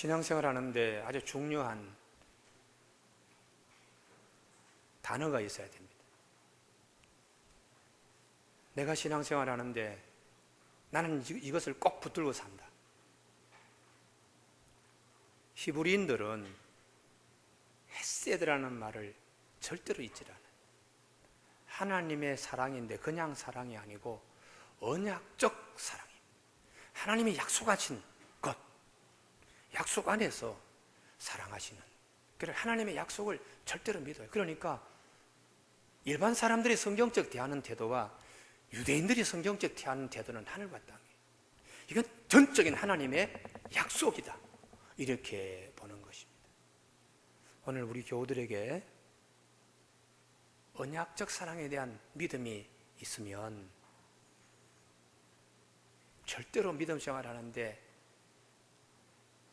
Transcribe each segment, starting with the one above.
신앙생활 하는데 아주 중요한 단어가 있어야 됩니다. 내가 신앙생활 하는데 나는 이것을 꼭 붙들고 산다. 히브리인들은 헤세드라는 말을 절대로 잊지 않아요. 하나님의 사랑인데 그냥 사랑이 아니고 언약적 사랑입니다. 하나님이 약속하신 것, 약속 안에서 사랑하시는, 그래 하나님의 약속을 절대로 믿어요. 그러니까 일반 사람들이 성경적 대하는 태도와 유대인들이 성경적 대하는 태도는 하늘과 땅이에요. 이건 전적인 하나님의 약속이다, 이렇게 보는 것입니다. 오늘 우리 교우들에게 언약적 사랑에 대한 믿음이 있으면 절대로 믿음 생활하는데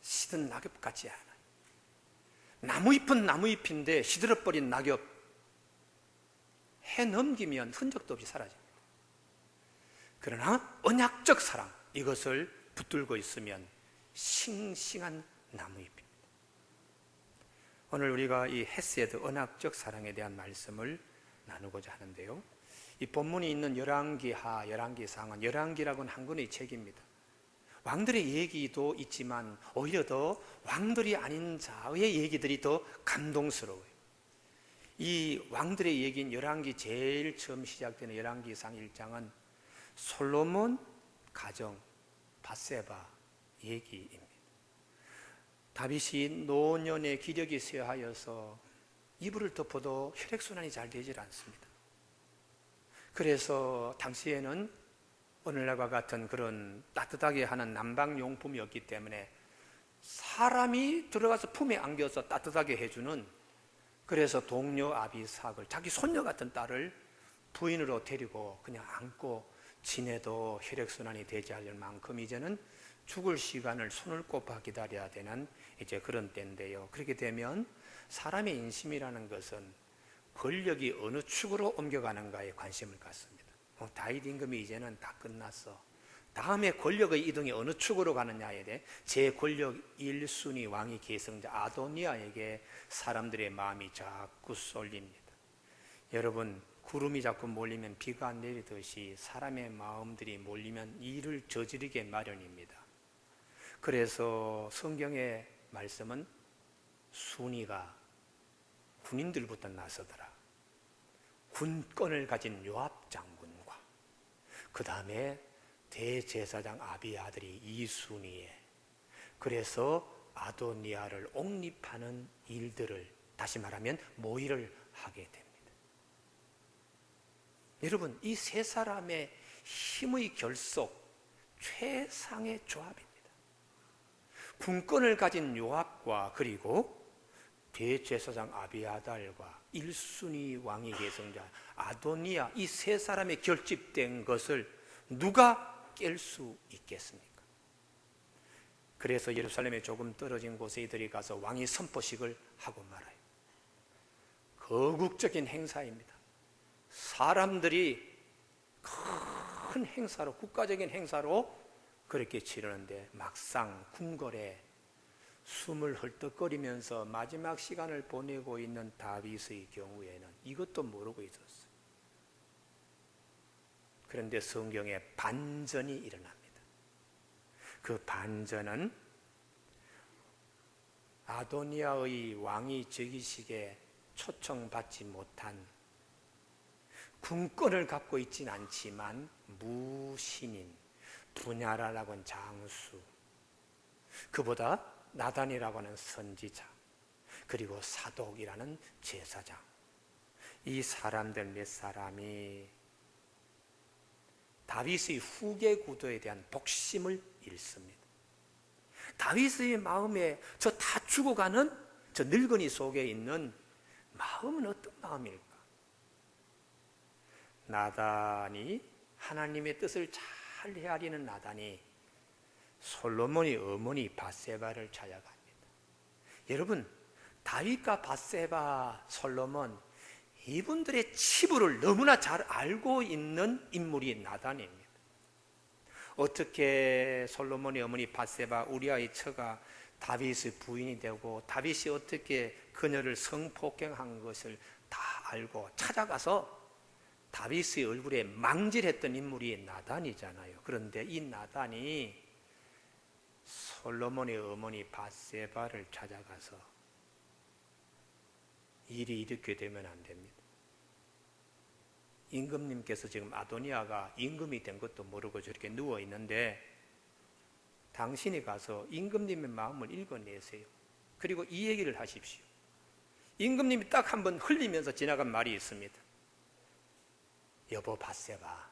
시든 낙엽 같지 않아요. 나무잎은 나무잎인데 시들어버린 낙엽, 해 넘기면 흔적도 없이 사라집니다. 그러나 언약적 사랑, 이것을 붙들고 있으면 싱싱한 나무잎입니다. 오늘 우리가 이 헤세드, 언약적 사랑에 대한 말씀을 나누고자 하는데요, 이 본문이 있는 열왕기하, 열왕기상은, 열왕기라고는 한 권의 책입니다. 왕들의 얘기도 있지만 오히려 더 왕들이 아닌 자의 얘기들이 더 감동스러워요. 이 왕들의 얘기인 열왕기 제일 처음 시작되는 열왕기상 1장은 솔로몬 가정, 밧세바 얘기입니다. 다윗이 노년의 기력이 쇠하여서 이불을 덮어도 혈액순환이 잘 되질 않습니다. 그래서 당시에는 오늘날과 같은 그런 따뜻하게 하는 난방용품이 없기 때문에 사람이 들어가서 품에 안겨서 따뜻하게 해주는, 그래서 동료 아비삭을, 자기 손녀 같은 딸을 부인으로 데리고 그냥 안고 지내도 혈액순환이 되지 않을 만큼 이제는 죽을 시간을 손을 꼽아 기다려야 되는 이제 그런 때인데요. 그렇게 되면 사람의 인심이라는 것은 권력이 어느 축으로 옮겨가는가에 관심을 갖습니다. 다윗 임금이 이제는 다 끝났어. 다음에 권력의 이동이 어느 축으로 가느냐에 대해 제 권력 1순위 왕위 계승자 아도니아에게 사람들의 마음이 자꾸 쏠립니다. 여러분, 구름이 자꾸 몰리면 비가 내리듯이 사람의 마음들이 몰리면 일을 저지르게 마련입니다. 그래서 성경의 말씀은 순위가 군인들부터 나서더라. 군권을 가진 요압 장군과 그 다음에 대제사장 아비아들이 2순위에, 그래서 아도니아를 옹립하는 일들을, 다시 말하면 모의를 하게 됩니다. 여러분, 이 세 사람의 힘의 결속, 최상의 조합입니다. 군권을 가진 요압과 그리고 대제사장 아비아달과 1순위 왕위 계승자 아도니아, 이 세 사람의 결집된 것을 누가 깰 수 있겠습니까? 그래서 예루살렘에 조금 떨어진 곳에 이들이 가서 왕위 선포식을 하고 말아요. 거국적인 행사입니다. 사람들이 큰 행사로, 국가적인 행사로 그렇게 치르는데 막상 궁궐에 숨을 헐떡거리면서 마지막 시간을 보내고 있는 다윗의 경우에는 이것도 모르고 있었어요. 그런데 성경에 반전이 일어납니다. 그 반전은 아도니아의 왕위 즉위식에 초청받지 못한, 군권을 갖고 있진 않지만 무신인 분야라라고 하는 장수, 그보다 나단이라고 하는 선지자, 그리고 사독이라는 제사장, 이 사람들 몇 사람이 다윗의 후계 구도에 대한 복심을 잃습니다. 다윗의 마음에 저 다 죽어가는 저 늙은이 속에 있는 마음은 어떤 마음일까? 나단이, 하나님의 뜻을 잘 헤아리는 나단이 솔로몬의 어머니 밧세바를 찾아갑니다. 여러분, 다윗과 밧세바, 솔로몬, 이분들의 치부를 너무나 잘 알고 있는 인물이 나단입니다. 어떻게 솔로몬의 어머니 밧세바 우리아의 처가 다윗의 부인이 되고 다윗이 어떻게 그녀를 성폭행한 것을 다 알고 찾아가서 다윗의 얼굴에 망질했던 인물이 나단이잖아요. 그런데 이 나단이 솔로몬의 어머니 밧세바를 찾아가서 일이 이렇게 되면 안 됩니다. 임금님께서 지금 아도니아가 임금이 된 것도 모르고 저렇게 누워 있는데 당신이 가서 임금님의 마음을 읽어내세요. 그리고 이 얘기를 하십시오. 임금님이 딱 한 번 흘리면서 지나간 말이 있습니다. 여보 밧세바,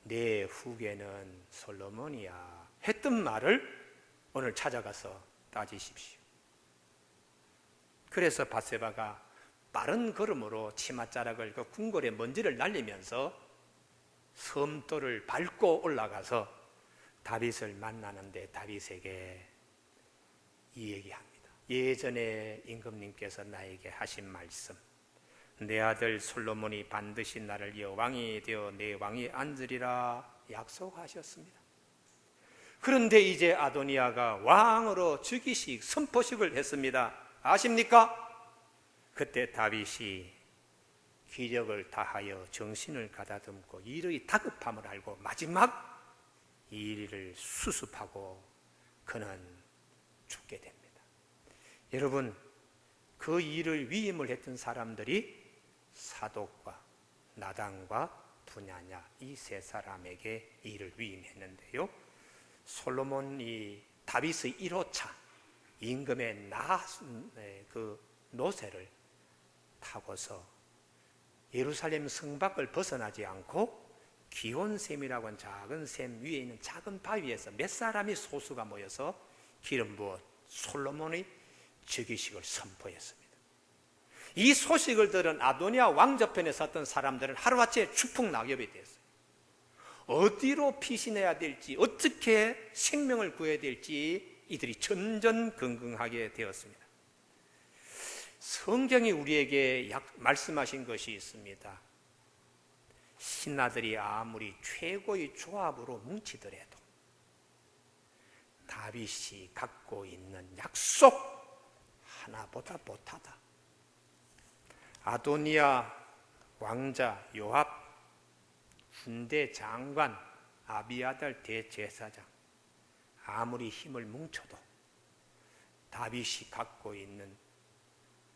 내 후계는 솔로몬이야 했던 말을 오늘 찾아가서 따지십시오. 그래서 밧세바가 빠른 걸음으로 치맛자락을 그 궁궐의 먼지를 날리면서 섬돌을 밟고 올라가서 다윗을 만나는데 다윗에게 이 얘기합니다. 예전에 임금님께서 나에게 하신 말씀, 내 아들 솔로몬이 반드시 나를 여왕이 되어 내 왕이 앉으리라 약속하셨습니다. 그런데 이제 아도니아가 왕으로 즉위식 선포식을 했습니다. 아십니까? 그때 다윗이 기력을 다하여 정신을 가다듬고 일의 다급함을 알고 마지막 이 일을 수습하고 그는 죽게 됩니다. 여러분, 그 일을 위임을 했던 사람들이 사독과 나단과 분야냐 이 세 사람에게 일을 위임했는데요. 솔로몬이 다윗의 1호차 임금의 그 노새를 타고서 예루살렘 성 밖을 벗어나지 않고 기온샘이라고 하는 작은 샘 위에 있는 작은 바위에서 몇 사람이 소수가 모여서 기름 부어 솔로몬의 즉위식을 선포했습니다. 이 소식을 들은 아도니아 왕저편에 섰던 사람들은 하루아침에 추풍낙엽이 됐어요. 어디로 피신해야 될지, 어떻게 생명을 구해야 될지 이들이 전전긍긍하게 되었습니다. 성경이 우리에게 말씀하신 것이 있습니다. 신하들이 아무리 최고의 조합으로 뭉치더라도 다윗이 갖고 있는 약속 하나보다 못하다. 아도니아 왕자 요압, 군대 장관 아비아달 대제사장 아무리 힘을 뭉쳐도 다윗이 갖고 있는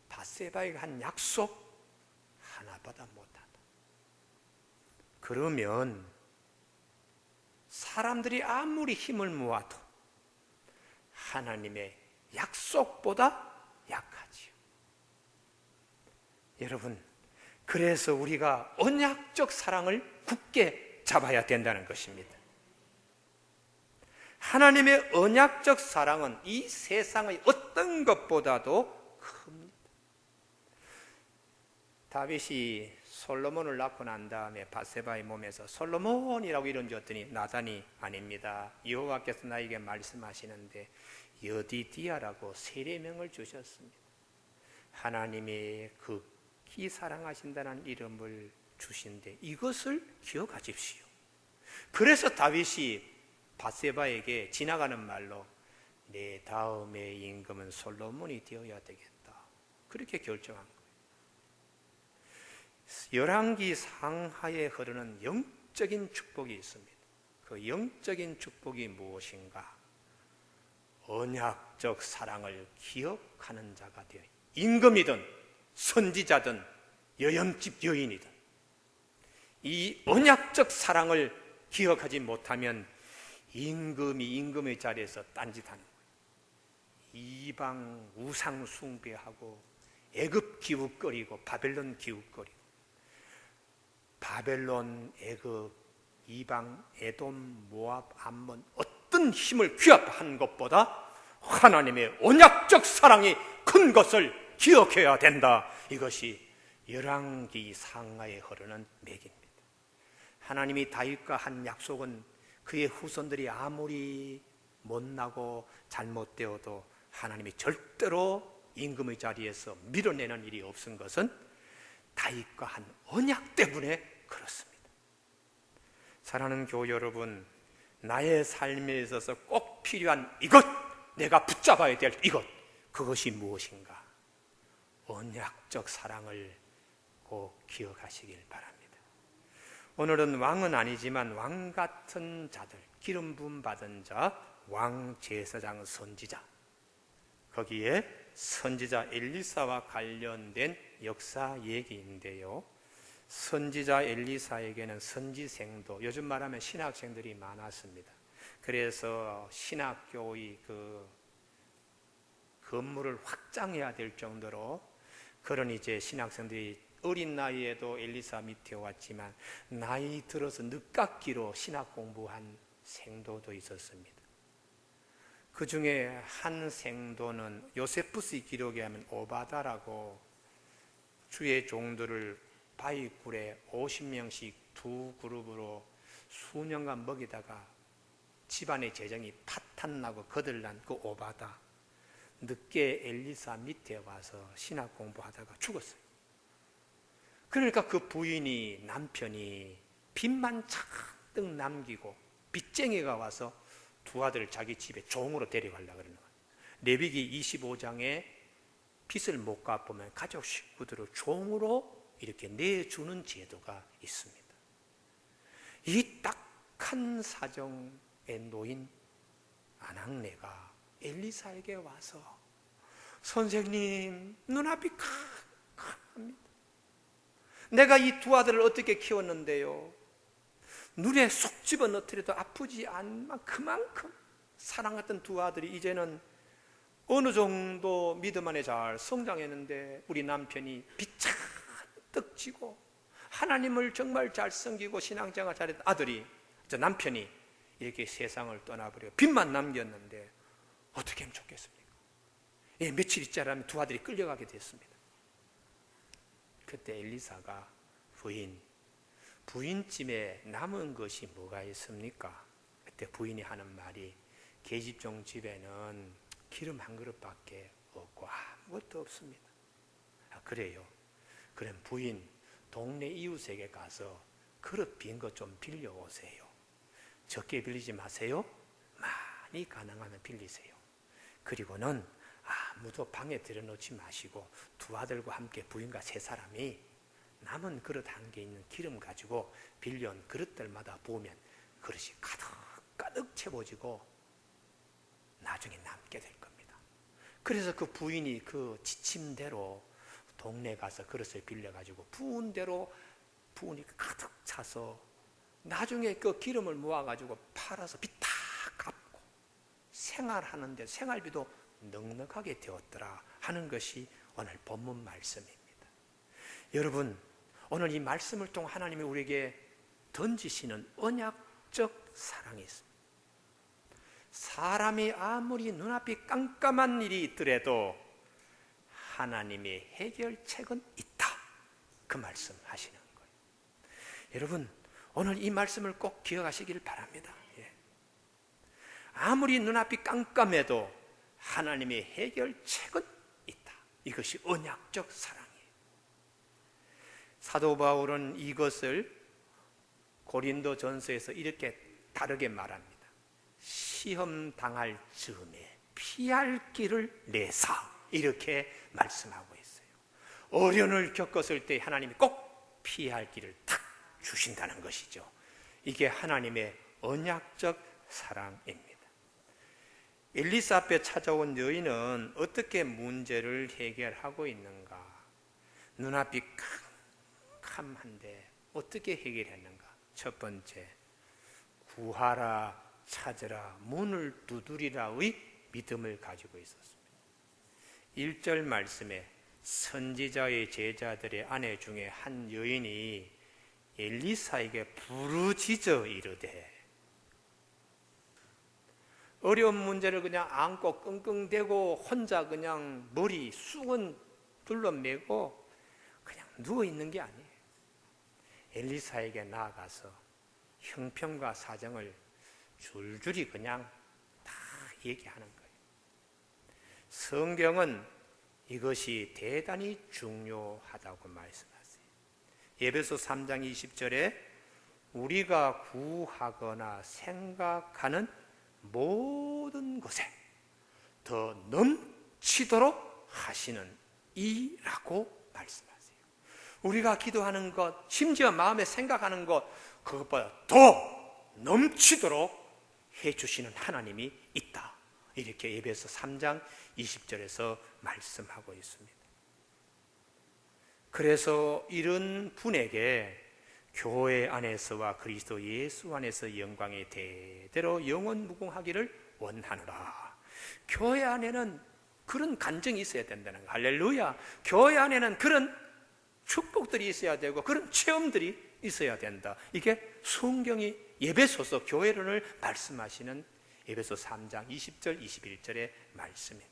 밧세바에게 한 약속 하나보다 못하다. 그러면 사람들이 아무리 힘을 모아도 하나님의 약속보다 약하지요. 여러분, 그래서 우리가 언약적 사랑을 굳게 잡아야 된다는 것입니다. 하나님의 언약적 사랑은 이 세상의 어떤 것보다도 큽니다. 다윗이 솔로몬을 낳고 난 다음에 밧세바의 몸에서 솔로몬이라고 이름 지었더니 나단이 아닙니다. 여호와께서 나에게 말씀하시는데 여디디아라고 세례명을 주셨습니다. 하나님의 극히 사랑하신다는 이름을 주신데 이것을 기억하십시오. 그래서 다윗이 밧세바에게 지나가는 말로 내 다음의 임금은 솔로몬이 되어야 되겠다, 그렇게 결정한 거예요. 열왕기 상하에 흐르는 영적인 축복이 있습니다. 그 영적인 축복이 무엇인가? 언약적 사랑을 기억하는 자가 되어 임금이든 선지자든 여염집 여인이든 이 언약적 사랑을 기억하지 못하면 임금이 임금의 자리에서 딴짓하는 거예요. 이방 우상 숭배하고 애굽 기웃거리고 바벨론 기웃거리고 바벨론, 애굽, 이방, 에돔, 모압, 암몬 어떤 힘을 규합한 것보다 하나님의 언약적 사랑이 큰 것을 기억해야 된다. 이것이 열왕기 상하에 흐르는 맥입니다. 하나님이 다윗과 한 약속은 그의 후손들이 아무리 못나고 잘못되어도 하나님이 절대로 임금의 자리에서 밀어내는 일이 없은 것은 다윗과 한 언약 때문에 그렇습니다. 사랑하는 교우 여러분, 나의 삶에 있어서 꼭 필요한 이것, 내가 붙잡아야 될 이것, 그것이 무엇인가? 언약적 사랑을 꼭 기억하시길 바랍니다. 오늘은 왕은 아니지만 왕 같은 자들, 기름 부음 받은 자, 왕, 제사장, 선지자, 거기에 선지자 엘리사와 관련된 역사 얘기인데요. 선지자 엘리사에게는 선지생도, 요즘 말하면 신학생들이 많았습니다. 그래서 신학교의 그 건물을 확장해야 될 정도로 그런 이제 신학생들이 어린 나이에도 엘리사 밑에 왔지만 나이 들어서 늦깎이로 신학 공부한 생도도 있었습니다. 그 중에 한 생도는 요세푸스 기록에 하면 오바다라고 주의 종들을 바위굴에 50명씩 두 그룹으로 수년간 먹이다가 집안의 재정이 파탄나고 거들난 그 오바다, 늦게 엘리사 밑에 와서 신학 공부하다가 죽었어요. 그러니까 그 부인이, 남편이 빚만 잔뜩 남기고 빚쟁이가 와서 두 아들을 자기 집에 종으로 데려가려고 그러는 거예요. 레위기 25장에 빚을 못 갚으면 가족 식구들을 종으로 이렇게 내주는 제도가 있습니다. 이 딱한 사정에 놓인 아낙네가 엘리사에게 와서 선생님, 눈앞이 캄캄합니다. 내가 이 두 아들을 어떻게 키웠는데요, 눈에 쏙 집어넣더라도 아프지 않만 그만큼 사랑했던 두 아들이 이제는 어느 정도 믿음 안에 잘 성장했는데 우리 남편이 빚잔뜩 지고 하나님을 정말 잘 섬기고 신앙생활 잘했던 아들이, 저 남편이 이렇게 세상을 떠나버리고 빚만 남겼는데 어떻게 하면 좋겠습니까? 예, 며칠 있지 않으면 두 아들이 끌려가게 됐습니다. 그때 엘리사가 부인집에 남은 것이 뭐가 있습니까? 그때 부인이 하는 말이, 계집종 집에는 기름 한 그릇밖에 없고 아무것도 없습니다. 그래요. 그럼 부인, 동네 이웃에게 가서 그릇 빈 것 좀 빌려오세요. 적게 빌리지 마세요. 많이 가능하면 빌리세요. 그리고는 아무도 방에 들여놓지 마시고 두 아들과 함께 부인과 세 사람이 남은 그릇 한 개 있는 기름 가지고 빌려온 그릇들마다 부으면 그릇이 가득 채워지고 나중에 남게 될 겁니다. 그래서 그 부인이 그 지침대로 동네 가서 그릇을 빌려가지고 부은 대로 부으니 가득 차서 나중에 그 기름을 모아가지고 팔아서 빚 다 갚고 생활하는데 생활비도 넉넉하게 되었더라 하는 것이 오늘 본문 말씀입니다. 여러분, 오늘 이 말씀을 통해 하나님이 우리에게 던지시는 언약적 사랑이 있습니다. 사람이 아무리 눈앞이 깜깜한 일이 있더라도 하나님의 해결책은 있다, 그 말씀 하시는 거예요. 여러분, 오늘 이 말씀을 꼭 기억하시길 바랍니다. 아무리 눈앞이 깜깜해도 하나님의 해결책은 있다. 이것이 언약적 사랑이에요. 사도 바울은 이것을 고린도전서에서 이렇게 다르게 말합니다. 시험 당할 즈음에 피할 길을 내사, 이렇게 말씀하고 있어요. 어려움을 겪었을 때 하나님이 꼭 피할 길을 탁 주신다는 것이죠. 이게 하나님의 언약적 사랑입니다. 엘리사 앞에 찾아온 여인은 어떻게 문제를 해결하고 있는가? 눈앞이 캄캄한데 어떻게 해결했는가? 첫 번째, 구하라, 찾으라, 문을 두드리라의 믿음을 가지고 있었습니다. 1절 말씀에 선지자의 제자들의 아내 중에 한 여인이 엘리사에게 부르짖어 이르되, 어려운 문제를 그냥 안고 끙끙대고 혼자 그냥 머리 쑥은 둘러매고 그냥 누워있는 게 아니에요. 엘리사에게 나아가서 형편과 사정을 줄줄이 그냥 다 얘기하는 거예요. 성경은 이것이 대단히 중요하다고 말씀하세요. 에베소 3장 20절에 우리가 구하거나 생각하는 모든 것에 더 넘치도록 하시는 이라고 말씀하세요. 우리가 기도하는 것, 심지어 마음에 생각하는 것, 그것보다 더 넘치도록 해주시는 하나님이 있다. 이렇게 에베소 3장 20절에서 말씀하고 있습니다. 그래서 이런 분에게 교회 안에서와 그리스도 예수 안에서 영광이 대대로 영원무궁하기를 원하노라. 교회 안에는 그런 간증이 있어야 된다는 거. 할렐루야. 교회 안에는 그런 축복들이 있어야 되고 그런 체험들이 있어야 된다. 이게 성경이 에베소서 교회론을 말씀하시는 에베소 3장 20절 21절의 말씀입니다.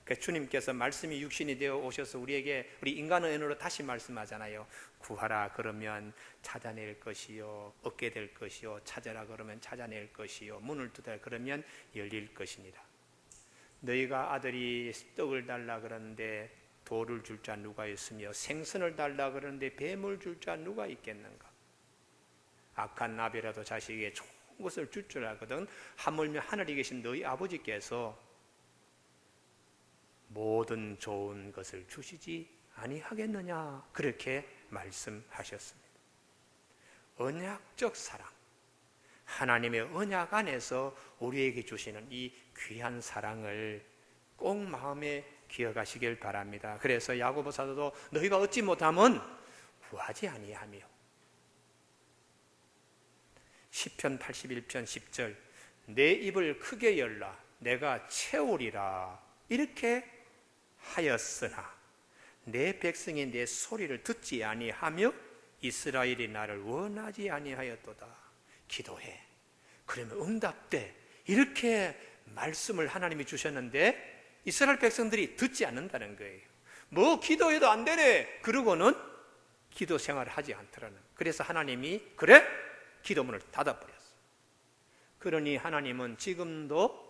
그러니까 주님께서 말씀이 육신이 되어 오셔서 우리에게 우리 인간의 언어로 다시 말씀하잖아요. 구하라 그러면 찾아낼 것이요, 얻게 될 것이요, 찾아라 그러면 찾아낼 것이요, 문을 두드라 그러면 열릴 것이니라. 너희가 아들이 떡을 달라 그러는데 돌을 줄 자 누가 있으며 생선을 달라 그러는데 뱀을 줄 자 누가 있겠는가? 악한 나비라도 자식에게 좋은 것을 줄 줄 알거든 하물며 하늘에 계신 너희 아버지께서 모든 좋은 것을 주시지 아니하겠느냐? 그렇게 말씀하셨습니다. 언약적 사랑, 하나님의 언약 안에서 우리에게 주시는 이 귀한 사랑을 꼭 마음에 기억하시길 바랍니다. 그래서 야고보 사도도 너희가 얻지 못하면 구하지 아니하며, 시편 81편 10절 내 입을 크게 열라 내가 채우리라 이렇게 하였으나 내 백성이 내 소리를 듣지 아니하며 이스라엘이 나를 원하지 아니하였도다. 기도해. 그러면 응답돼. 이렇게 말씀을 하나님이 주셨는데 이스라엘 백성들이 듣지 않는다는 거예요. 뭐 기도해도 안 되네. 그러고는 기도 생활을 하지 않더라는. 그래서 하나님이 그래? 기도문을 닫아버렸어. 그러니 하나님은 지금도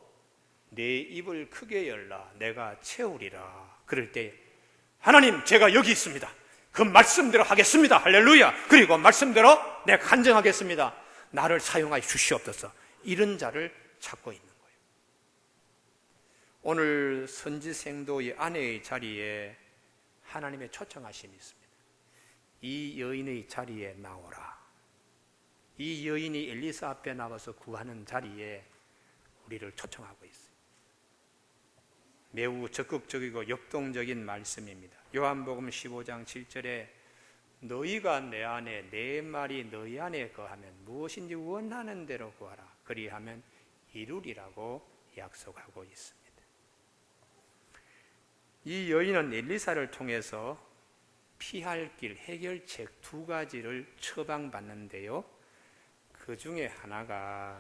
내 입을 크게 열라 내가 채우리라. 그럴 때 하나님 제가 여기 있습니다. 그 말씀대로 하겠습니다. 할렐루야. 그리고 말씀대로 내가 간증하겠습니다. 나를 사용하여 주시옵소서. 이런 자를 찾고 있는 거예요. 오늘 선지생도의 아내의 자리에 하나님의 초청하심이 있습니다. 이 여인의 자리에 나오라. 이 여인이 엘리사 앞에 나와서 구하는 자리에 우리를 초청하고 있어요. 매우 적극적이고 역동적인 말씀입니다. 요한복음 15장 7절에 너희가 내 안에 내 말이 너희 안에 거하면 무엇인지 원하는 대로 구하라. 그리하면 이루리라고 약속하고 있습니다. 이 여인은 엘리사를 통해서 피할 길 해결책 2가지를 처방받는데요. 그 중에 하나가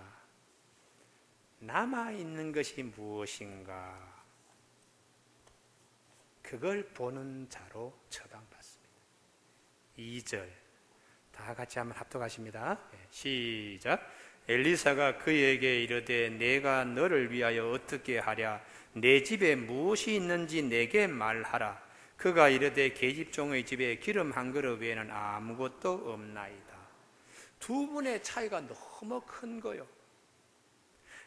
남아있는 것이 무엇인가 그걸 보는 자로 처방받습니다. 2절 다 같이 한번 합독하십니다. 시작. 엘리사가 그에게 이르되 내가 너를 위하여 어떻게 하랴 내 집에 무엇이 있는지 내게 말하라. 그가 이르되 계집종의 집에 기름 한 그릇 외에는 아무것도 없나이다. 두 분의 차이가 너무 큰 거요.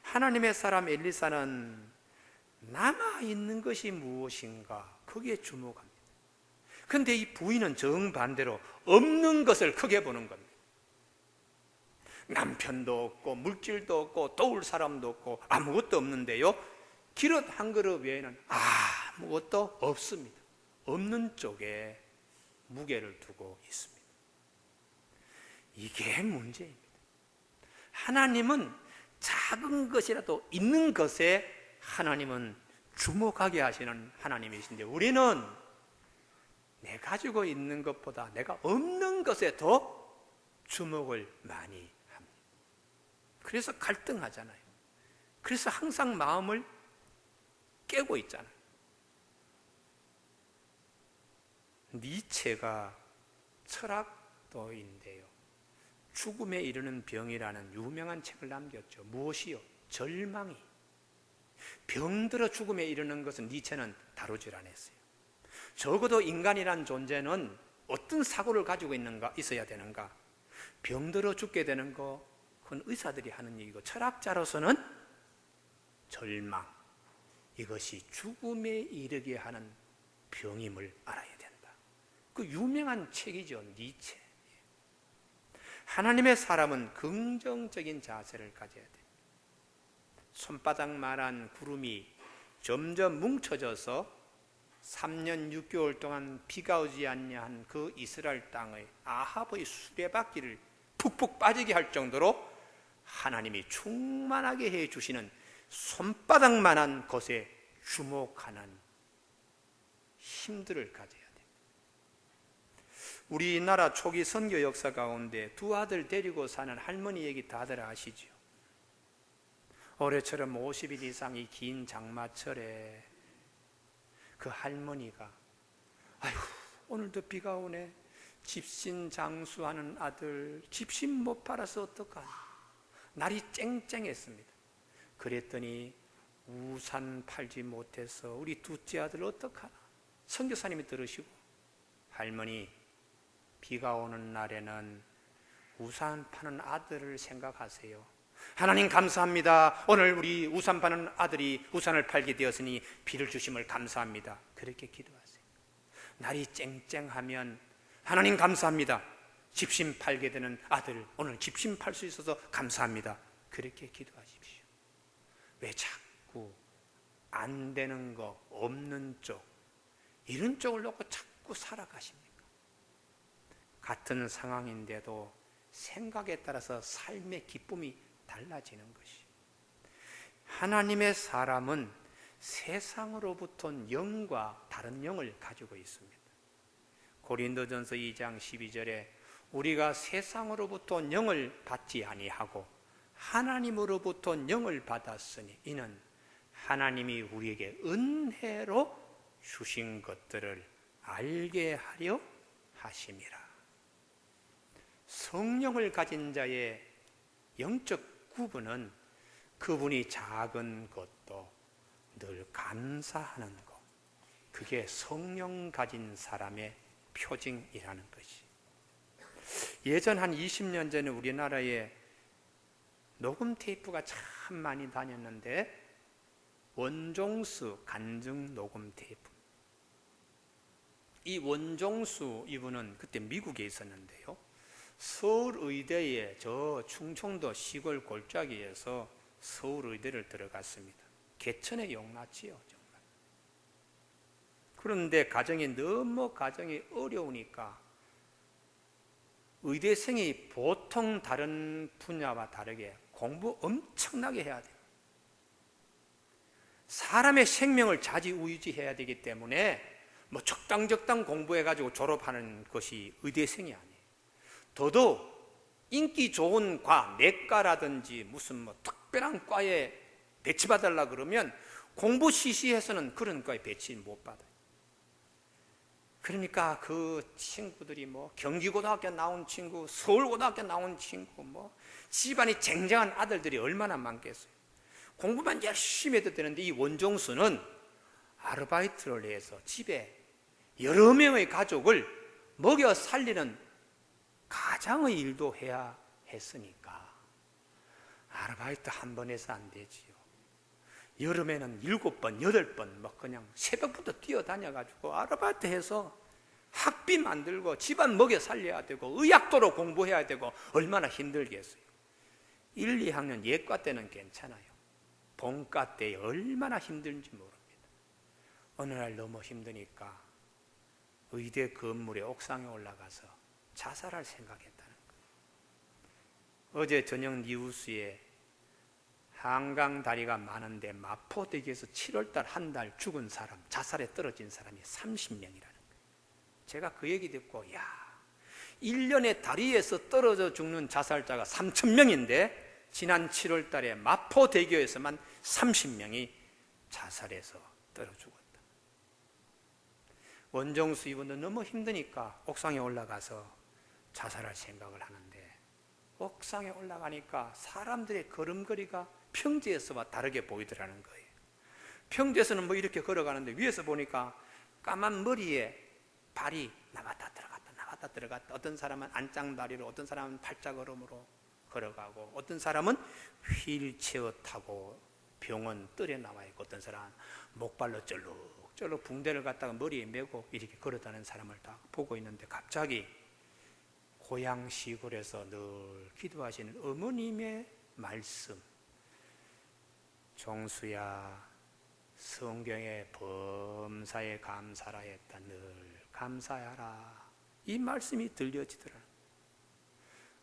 하나님의 사람 엘리사는 남아있는 것이 무엇인가 거기에 주목합니다. 그런데 이 부인은 정반대로 없는 것을 크게 보는 겁니다. 남편도 없고 물질도 없고 도울 사람도 없고 아무것도 없는데요, 기름 한 그릇 외에는 아무것도 없습니다. 없는 쪽에 무게를 두고 있습니다. 이게 문제입니다. 하나님은 작은 것이라도 있는 것에 하나님은 주목하게 하시는 하나님이신데 우리는 내 가지고 있는 것보다 내가 없는 것에 더 주목을 많이 합니다. 그래서 갈등하잖아요. 그래서 항상 마음을 깨고 있잖아요. 니체가 철학도인데요, 죽음에 이르는 병이라는 유명한 책을 남겼죠. 무엇이요? 절망이. 병들어 죽음에 이르는 것은 니체는 다루질 않았어요. 적어도 인간이란 존재는 어떤 사고를 가지고 있어야 되는가? 병들어 죽게 되는 거, 그건 의사들이 하는 얘기고, 철학자로서는 절망, 이것이 죽음에 이르게 하는 병임을 알아야 된다. 그 유명한 책이죠, 니체. 하나님의 사람은 긍정적인 자세를 가져야 돼. 손바닥만한 구름이 점점 뭉쳐져서 3년 6개월 동안 비가 오지 않냐 한 그 이스라엘 땅의 아합의 수레바퀴를 푹푹 빠지게 할 정도로 하나님이 충만하게 해주시는 손바닥만한 것에 주목하는 힘들을 가져야 돼. 우리나라 초기 선교 역사 가운데 두 아들 데리고 사는 할머니 얘기 다들 아시죠? 올해처럼 50일 이상이 긴 장마철에 그 할머니가 아이고 오늘도 비가 오네, 집신 장수하는 아들 집신 못 팔아서 어떡하나, 날이 쨍쨍했습니다. 그랬더니 우산 팔지 못해서 우리 둘째 아들 어떡하나. 선교사님이 들으시고, 할머니 비가 오는 날에는 우산 파는 아들을 생각하세요. 하나님 감사합니다. 오늘 우리 우산 파는 아들이 우산을 팔게 되었으니 비를 주심을 감사합니다. 그렇게 기도하세요. 날이 쨍쨍하면 하나님 감사합니다. 집신 팔게 되는 아들 오늘 집신 팔 수 있어서 감사합니다. 그렇게 기도하십시오. 왜 자꾸 안 되는 거, 없는 쪽, 이런 쪽을 놓고 자꾸 살아가십니까? 같은 상황인데도 생각에 따라서 삶의 기쁨이 달라지는 것이. 하나님의 사람은 세상으로부터는 영과 다른 영을 가지고 있습니다. 고린도전서 2장 12절에 우리가 세상으로부터 영을 받지 아니하고 하나님으로부터 영을 받았으니 이는 하나님이 우리에게 은혜로 주신 것들을 알게 하려 하심이라. 성령을 가진 자의 영적 구분은 그분이 작은 것도 늘 감사하는 것, 그게 성령 가진 사람의 표징이라는 것이. 예전 한 20년 전에 우리나라에 녹음 테이프가 참 많이 다녔는데 원종수 간증 녹음 테이프. 이 원종수 이분은 그때 미국에 있었는데요, 서울의대에 저 충청도 시골 골짜기에서 서울의대를 들어갔습니다. 개천에 용났지요, 정말. 그런데 가정이 너무 어려우니까 의대생이 보통 다른 분야와 다르게 공부 엄청나게 해야 돼요. 사람의 생명을 좌지우지해야 되기 때문에 뭐 적당 공부해가지고 졸업하는 것이 의대생이 아니에요. 더더욱 인기 좋은 과, 내과라든지 무슨 뭐 특별한 과에 배치받으려 그러면 공부 시시해서는 그런 과에 배치 못 받아요. 그러니까 그 친구들이 뭐 경기고등학교 나온 친구, 서울고등학교 나온 친구, 뭐 집안이 쟁쟁한 아들들이 얼마나 많겠어요. 공부만 열심히 해도 되는데 이 원종수는 아르바이트를 해서 집에 여러 명의 가족을 먹여 살리는 가장의 일도 해야 했으니까 아르바이트 한 번 해서 안 되지요. 여름에는 7번, 8번 막 그냥 새벽부터 뛰어다녀가지고 아르바이트 해서 학비 만들고 집안 먹여 살려야 되고 의학도로 공부해야 되고 얼마나 힘들겠어요. 1, 2학년 예과 때는 괜찮아요. 본과 때 얼마나 힘든지 모릅니다. 어느 날 너무 힘드니까 의대 건물의 옥상에 올라가서 자살할 생각했다는 거예요. 어제 저녁 뉴스에 한강 다리가 많은데 마포대교에서 7월달 한 달 죽은 사람, 자살에 떨어진 사람이 30명이라는 거예요. 제가 그 얘기 듣고 1년에 다리에서 떨어져 죽는 자살자가 3,000명인데 지난 7월달에 마포대교에서만 30명이 자살해서 떨어 죽었다. 원종수 이분도 너무 힘드니까 옥상에 올라가서 자살할 생각을 하는데 옥상에 올라가니까 사람들의 걸음걸이가 평지에서와 다르게 보이더라는 거예요. 평지에서는 뭐 이렇게 걸어가는데 위에서 보니까 까만 머리에 발이 나갔다 들어갔다 다 들어갔다. 어떤 사람은 안짱다리로, 어떤 사람은 팔자걸음으로 걸어가고, 어떤 사람은 휠체어 타고 병원 뜰에 나와 있고, 어떤 사람은 목발로 쩔룩쩔룩 붕대를 갖다가 머리에 메고 이렇게 걸어다니는 사람을 다 보고 있는데, 갑자기 고향 시골에서 늘 기도하시는 어머님의 말씀, 종수야, 성경에 범사에 감사라 했다. 늘 감사하라. 이 말씀이 들려지더라.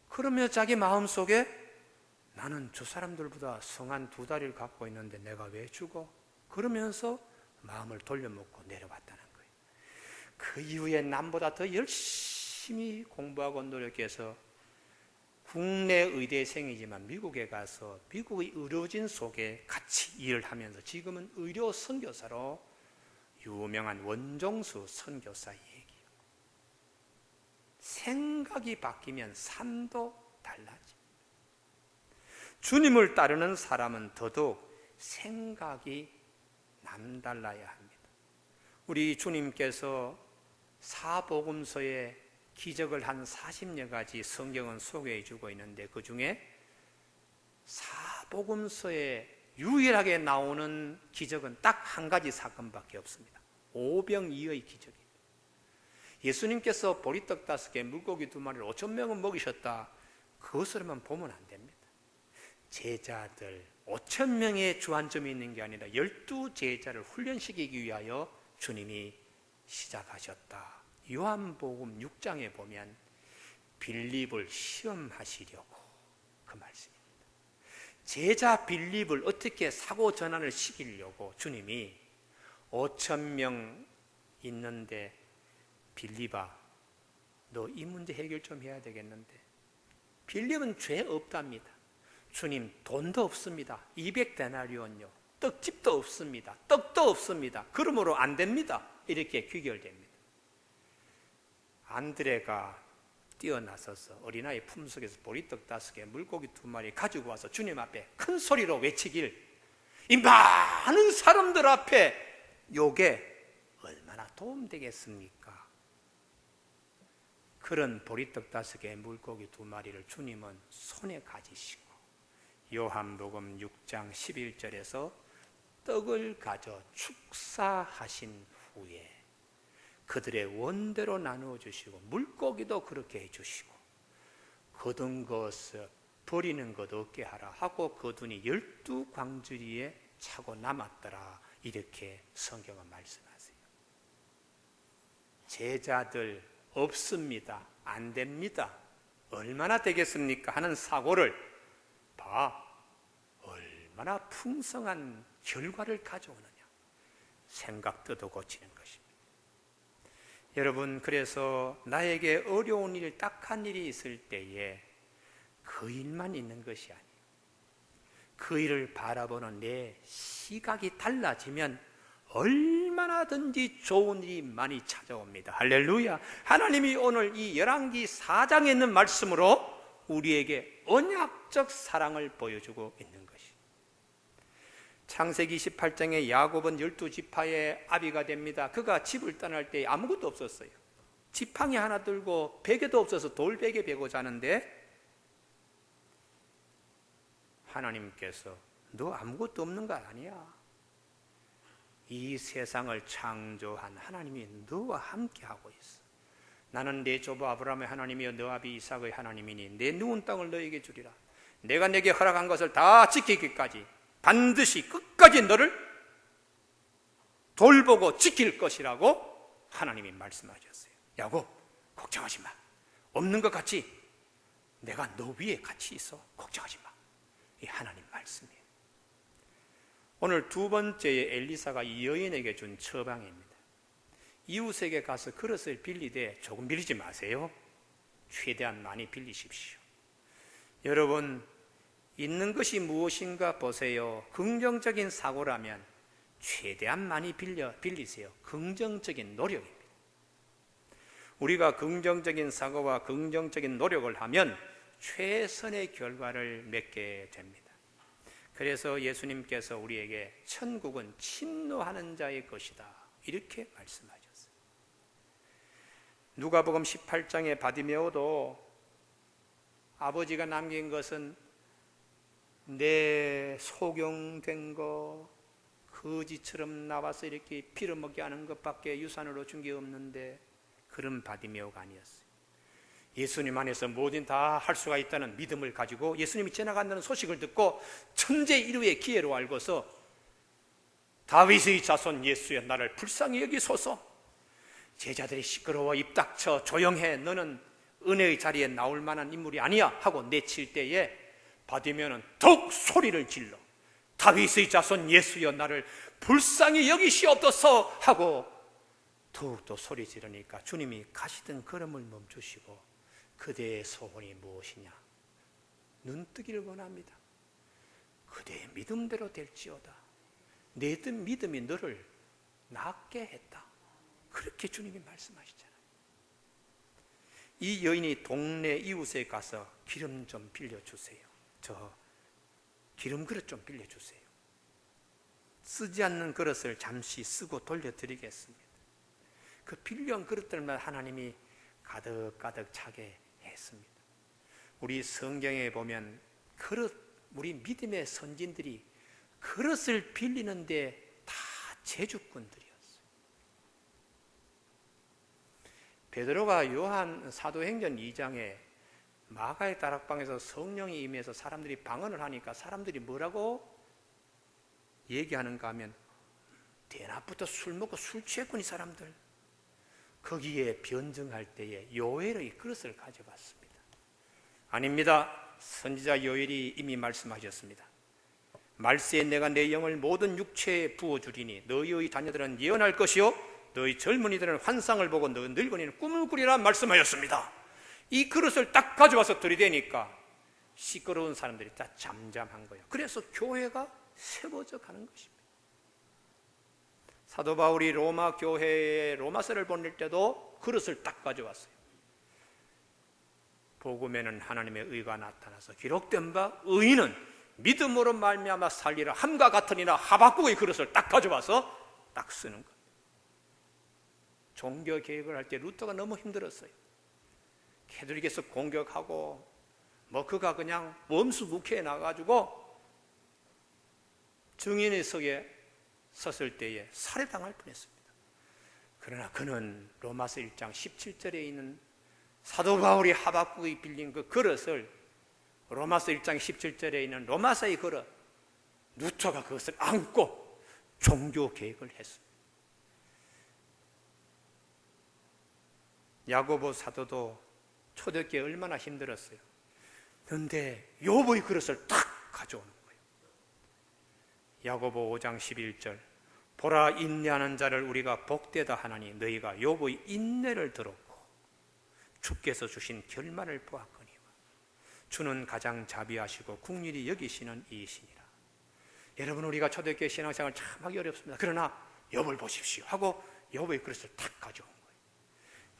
그러면 자기 마음속에 나는 저 사람들보다 성한 2다리를 갖고 있는데 내가 왜 죽어? 그러면서 마음을 돌려먹고 내려왔다는 거예요. 그 이후에 남보다 더 열심히 공부하고 노력해서 국내 의대생이지만 미국에 가서 미국의 의료진 속에 같이 일을 하면서 지금은 의료 선교사로 유명한 원종수 선교사 얘기예요. 생각이 바뀌면 삶도 달라집니다. 주님을 따르는 사람은 더더욱 생각이 남달라야 합니다. 우리 주님께서 사복음서에 기적을 한 40여 가지 성경은 소개해 주고 있는데, 그 중에 사복음서에 유일하게 나오는 기적은 딱 한 가지 사건밖에 없습니다. 오병이어의 기적입니다. 예수님께서 보리떡 5개, 물고기 2마리를 5,000명은 먹이셨다. 그것으로만 보면 안 됩니다. 제자들 5,000명의 주안점이 있는 게 아니라 12제자를 훈련시키기 위하여 주님이 시작하셨다. 요한복음 6장에 보면 빌립을 시험하시려고 그 말씀입니다. 제자 빌립을 어떻게 사고 전환을 시키려고 주님이 5,000명 있는데, 빌립아, 너 이 문제 해결 좀 해야 되겠는데. 빌립은 죄 없답니다. 주님, 돈도 없습니다. 200데나리온요. 떡집도 없습니다. 떡도 없습니다. 그러므로 안 됩니다. 이렇게 귀결됩니다. 안드레가 뛰어나서서 어린아이 품속에서 보리떡 5개, 물고기 2마리 가지고 와서 주님 앞에 큰 소리로 외치길, 이 많은 사람들 앞에 요게 얼마나 도움되겠습니까? 그런 보리떡 5개, 물고기 2마리를 주님은 손에 가지시고 요한복음 6장 11절에서 떡을 가져 축사하신 후에 그들의 원대로 나누어 주시고, 물고기도 그렇게 해주시고, 거둔 것을 버리는 것 없게 하라 하고 거둔이 12광주리에 차고 남았더라. 이렇게 성경은 말씀하세요. 제자들 없습니다. 안 됩니다. 얼마나 되겠습니까? 하는 사고를 봐. 얼마나 풍성한 결과를 가져오느냐. 생각 뜯어 고치는 것입니다. 여러분, 그래서 나에게 어려운 일, 딱한 일이 있을 때에 그 일만 있는 것이 아니에요. 그 일을 바라보는 내 시각이 달라지면 얼마나든지 좋은 일이 많이 찾아옵니다. 할렐루야. 하나님이 오늘 이 열왕기 4장에 있는 말씀으로 우리에게 언약적 사랑을 보여주고 있는 것이. 창세기 28장에 야곱은 12지파의 아비가 됩니다. 그가 집을 떠날 때 아무것도 없었어요. 지팡이 하나 들고 베개도 없어서 돌베개 베고 자는데, 하나님께서 너 아무것도 없는 거 아니야. 이 세상을 창조한 하나님이 너와 함께하고 있어. 나는 내 조부 아브라함의 하나님이여 너 아비 이삭의 하나님이니 내 누운 땅을 너에게 주리라. 내가 내게 허락한 것을 다 지키기까지 반드시 끝까지 너를 돌보고 지킬 것이라고 하나님이 말씀하셨어요. 야곱, 걱정하지 마. 없는 것 같이 내가 너 위에 같이 있어. 걱정하지 마. 이 하나님 말씀이에요. 오늘 2번째에 엘리사가 이 여인에게 준 처방입니다. 이웃에게 가서 그릇을 빌리되 조금 빌리지 마세요. 최대한 많이 빌리십시오. 여러분, 있는 것이 무엇인가 보세요. 긍정적인 사고라면 최대한 많이 빌리세요. 긍정적인 노력입니다. 우리가 긍정적인 사고와 긍정적인 노력을 하면 최선의 결과를 맺게 됩니다. 그래서 예수님께서 우리에게 천국은 침노하는 자의 것이다, 이렇게 말씀하셨어요. 누가복음 18장의 바디메오도 아버지가 남긴 것은 내 소경된 거 거지처럼 나와서 이렇게 빌어먹게 하는 것밖에 유산으로 준 게 없는데 그런 바디메오가 아니었어요. 예수님 안에서 뭐든 다 할 수가 있다는 믿음을 가지고 예수님이 지나간다는 소식을 듣고 천재 일루의 기회로 알고서 다윗의 자손 예수여 나를 불쌍히 여기소서, 제자들이 시끄러워 입 닥쳐 조용해, 너는 은혜의 자리에 나올 만한 인물이 아니야 하고 내칠 때에 바디메오는 더욱 소리를 질러 다윗의 자손 예수여 나를 불쌍히 여기시옵소서 하고 더욱더 소리 지르니까 주님이 가시던 걸음을 멈추시고 그대의 소원이 무엇이냐? 눈뜨기를 원합니다. 그대의 믿음대로 될지어다. 내 믿음이 너를 낫게 했다. 그렇게 주님이 말씀하시잖아요. 이 여인이 동네 이웃에 가서 기름 좀 빌려주세요. 저 기름 그릇 좀 빌려주세요. 쓰지 않는 그릇을 잠시 쓰고 돌려드리겠습니다. 그 빌려온 그릇들만 하나님이 가득가득 차게 했습니다. 우리 성경에 보면 우리 믿음의 선진들이 그릇을 빌리는데 다 제주꾼들이었어요. 베드로가 요한 사도행전 2장에 마가의 다락방에서 성령이 임해서 사람들이 방언을 하니까 사람들이 뭐라고 얘기하는가 하면 대낮부터 술 먹고 술 취했군 이 사람들. 거기에 변증할 때에 요엘의 그릇을 가져갔습니다. 아닙니다. 선지자 요엘이 이미 말씀하셨습니다. 말세에 내가 내 영을 모든 육체에 부어주리니 너희의 자녀들은 예언할 것이요 너희 젊은이들은 환상을 보고 너희 늙은이는 꿈을 꾸리라 말씀하였습니다. 이 그릇을 딱 가져와서 들이대니까 시끄러운 사람들이 다 잠잠한 거예요. 그래서 교회가 세워져 가는 것입니다. 사도 바울이 로마 교회에 로마서를 보낼 때도 그릇을 딱 가져왔어요. 복음에는 하나님의 의가 나타나서 기록된 바 의인은 믿음으로 말미암아 살리라 함과 같으니라 하박국의 그릇을 딱 가져와서 딱 쓰는 거예요. 종교 개혁을 할 때 루터가 너무 힘들었어요. 캐톨릭에서 공격하고 그가 그냥 원수국회에 나가지고 증인의 석에 섰을 때에 살해당할 뻔했습니다. 그러나 그는 로마서 1장 17절에 있는 사도 바울이 하박국이 빌린 그 그릇을 로마서 1장 17절에 있는 로마서의 그릇 루터가 그것을 안고 종교 개혁을 했습니다. 야고보 사도도 초대교회 얼마나 힘들었어요. 그런데 욥의 그릇을 딱 가져오는 거예요. 야고보 5장 11절 보라 인내하는 자를 우리가 복되다 하나니 너희가 욥의 인내를 들었고 주께서 주신 결말을 보았거니와 주는 가장 자비하시고 긍휼히 여기시는 이이시니라. 여러분 우리가 초대교회 신앙생활 참 하기 어렵습니다. 그러나 욥을 보십시오 하고 욥의 그릇을 탁 가져온 거예요.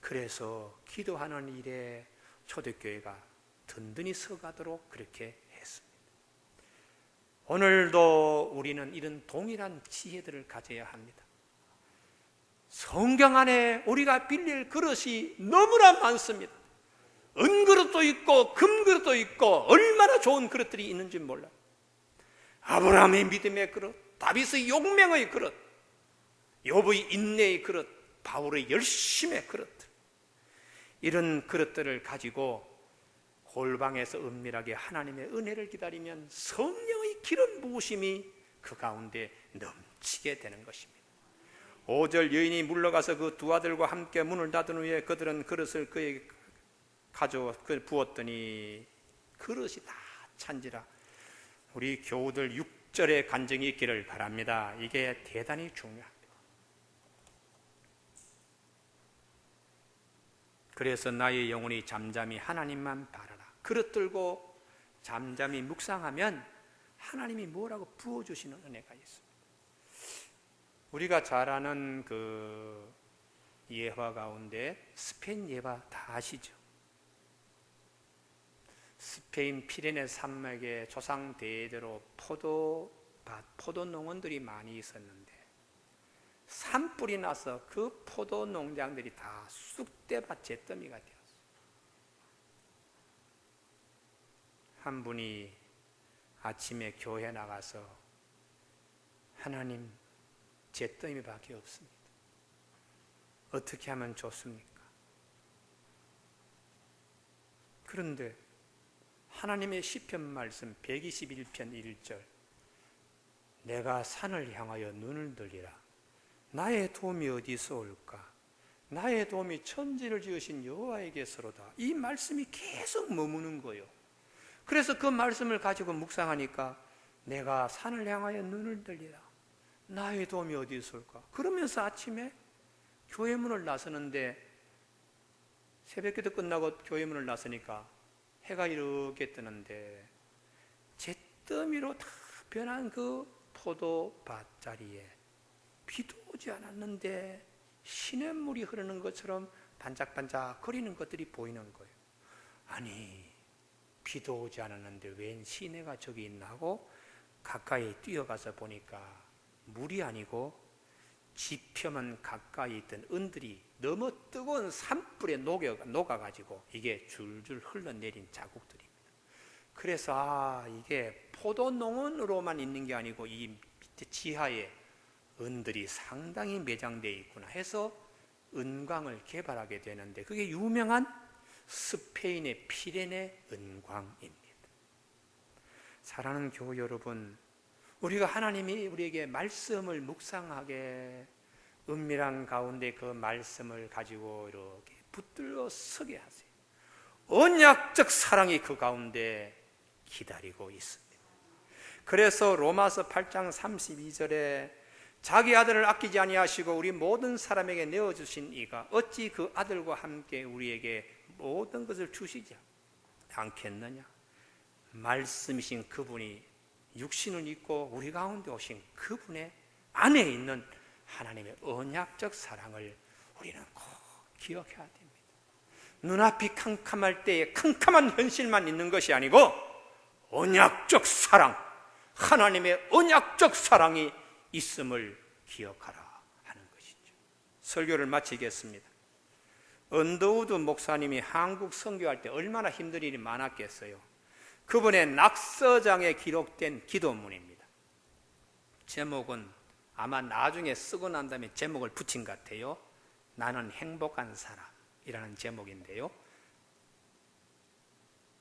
그래서 기도하는 일에 초대교회가 든든히 서가도록 그렇게 했습니다. 오늘도 우리는 이런 동일한 지혜들을 가져야 합니다. 성경 안에 우리가 빌릴 그릇이 너무나 많습니다. 은그릇도 있고 금그릇도 있고 얼마나 좋은 그릇들이 있는지 몰라요. 아브라함의 믿음의 그릇, 다윗의 용맹의 그릇, 욥의 인내의 그릇, 바울의 열심의 그릇들, 이런 그릇들을 가지고 골방에서 은밀하게 하나님의 은혜를 기다리면 성령의 기름 부으심이 그 가운데 넘치게 되는 것입니다. 5절 여인이 물러가서 그 두 아들과 함께 문을 닫은 후에 그들은 그릇을 그에게 부었더니 그릇이 다 찬지라. 우리 교우들 6절의 간증이 있기를 바랍니다. 이게 대단히 중요합니다. 그래서 나의 영혼이 잠잠히 하나님만 바라라. 그릇 들고 잠잠히 묵상하면 하나님이 뭐라고 부어주시는 은혜가 있습니다. 우리가 잘 아는 그 예화 가운데 스페인 예화 다 아시죠? 스페인 피레네 산맥에 조상 대대로 포도 농원들이 많이 있었는데 산불이 나서 그 포도 농장들이 다 쑥대밭 잿더미가 되었어요. 한 분이 아침에 교회 나가서 하나님, 잿더미밖에 없습니다. 어떻게 하면 좋습니까? 그런데 하나님의 시편 말씀 121편 1절, 내가 산을 향하여 눈을 들리라. 나의 도움이 어디서 올까? 나의 도움이 천지를 지으신 여호와에게서로다. 이 말씀이 계속 머무는 거예요. 그래서 그 말씀을 가지고 묵상하니까 내가 산을 향하여 눈을 들리라. 나의 도움이 어디서 올까? 그러면서 아침에 교회 문을 나서는데, 새벽기도 끝나고 교회 문을 나서니까 해가 이렇게 뜨는데 잿더미로 다 변한 그 포도밭 자리에 비도 오지 않았는데 시냇물이 흐르는 것처럼 반짝반짝 거리는 것들이 보이는 거예요. 아니, 비도 오지 않았는데 웬 시내가 저기 있나 하고 가까이 뛰어가서 보니까 물이 아니고 지표만 가까이 있던 은들이 너무 뜨거운 산불에 녹아가지고 이게 줄줄 흘러내린 자국들입니다. 그래서 이게 포도농원으로만 있는 게 아니고 이 밑에 지하에 은들이 상당히 매장되어 있구나 해서 은광을 개발하게 되는데, 그게 유명한 스페인의 피레네 은광입니다. 사랑하는 교우 여러분, 우리가 하나님이 우리에게 말씀을 묵상하게 은밀한 가운데 그 말씀을 가지고 이렇게 붙들어 서게 하세요. 언약적 사랑이 그 가운데 기다리고 있습니다. 그래서 로마서 8장 32절에 자기 아들을 아끼지 아니하시고 우리 모든 사람에게 내어주신 이가 어찌 그 아들과 함께 우리에게 모든 것을 주시지 않겠느냐. 말씀이신 그분이 육신을 입고 우리 가운데 오신 그분의 안에 있는 하나님의 언약적 사랑을 우리는 꼭 기억해야 됩니다. 눈앞이 캄캄할 때에 캄캄한 현실만 있는 것이 아니고 언약적 사랑, 하나님의 언약적 사랑이 있음을 기억하라 하는 것이죠. 설교를 마치겠습니다. 언더우드 목사님이 한국 선교할 때 얼마나 힘든 일이 많았겠어요. 그분의 낙서장에 기록된 기도문입니다. 제목은 아마 나중에 쓰고 난 다음에 제목을 붙인 것 같아요. 나는 행복한 사람이라는 제목인데요.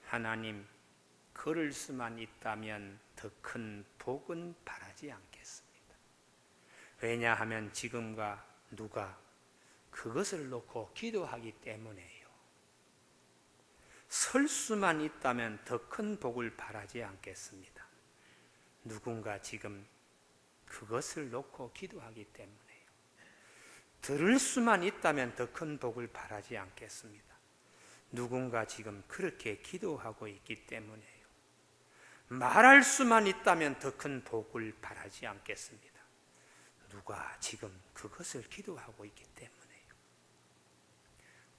하나님, 걸을 수만 있다면 더 큰 복은 바라지 않겠습니다. 왜냐하면 지금과 누가 그것을 놓고 기도하기 때문에요. 설 수만 있다면 더 큰 복을 바라지 않겠습니다. 누군가 지금 그것을 놓고 기도하기 때문에요. 들을 수만 있다면 더 큰 복을 바라지 않겠습니다. 누군가 지금 그렇게 기도하고 있기 때문에요. 말할 수만 있다면 더 큰 복을 바라지 않겠습니다. 누가 지금 그것을 기도하고 있기 때문에요.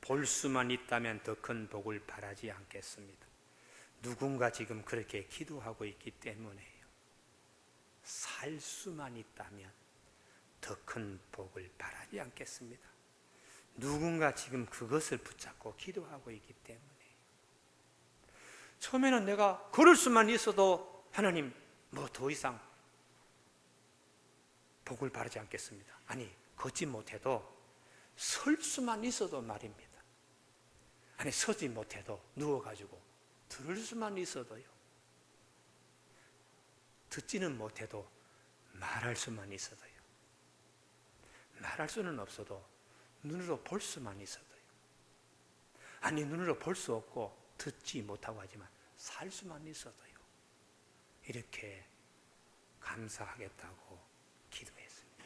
볼 수만 있다면 더 큰 복을 바라지 않겠습니다. 누군가 지금 그렇게 기도하고 있기 때문에요. 살 수만 있다면 더 큰 복을 바라지 않겠습니다. 누군가 지금 그것을 붙잡고 기도하고 있기 때문에요. 처음에는 내가 걸을 수만 있어도 하나님 뭐 더 이상 복을 바라지 않겠습니다. 아니, 걷지 못해도 설 수만 있어도 말입니다. 아니, 서지 못해도 누워가지고 들을 수만 있어도요. 듣지는 못해도 말할 수만 있어도요. 말할 수는 없어도 눈으로 볼 수만 있어도요. 아니, 눈으로 볼 수 없고 듣지 못하고 하지만 살 수만 있어도요. 이렇게 감사하겠다고 기도했습니다.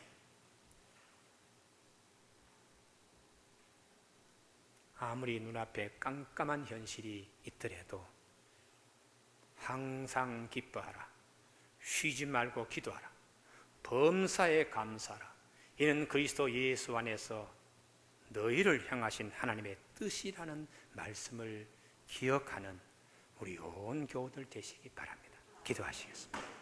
아무리 눈앞에 깜깜한 현실이 있더라도 항상 기뻐하라. 쉬지 말고 기도하라. 범사에 감사하라. 이는 그리스도 예수 안에서 너희를 향하신 하나님의 뜻이라는 말씀을 기억하는 우리 온 교우들 되시기 바랍니다. 기도하시겠습니다.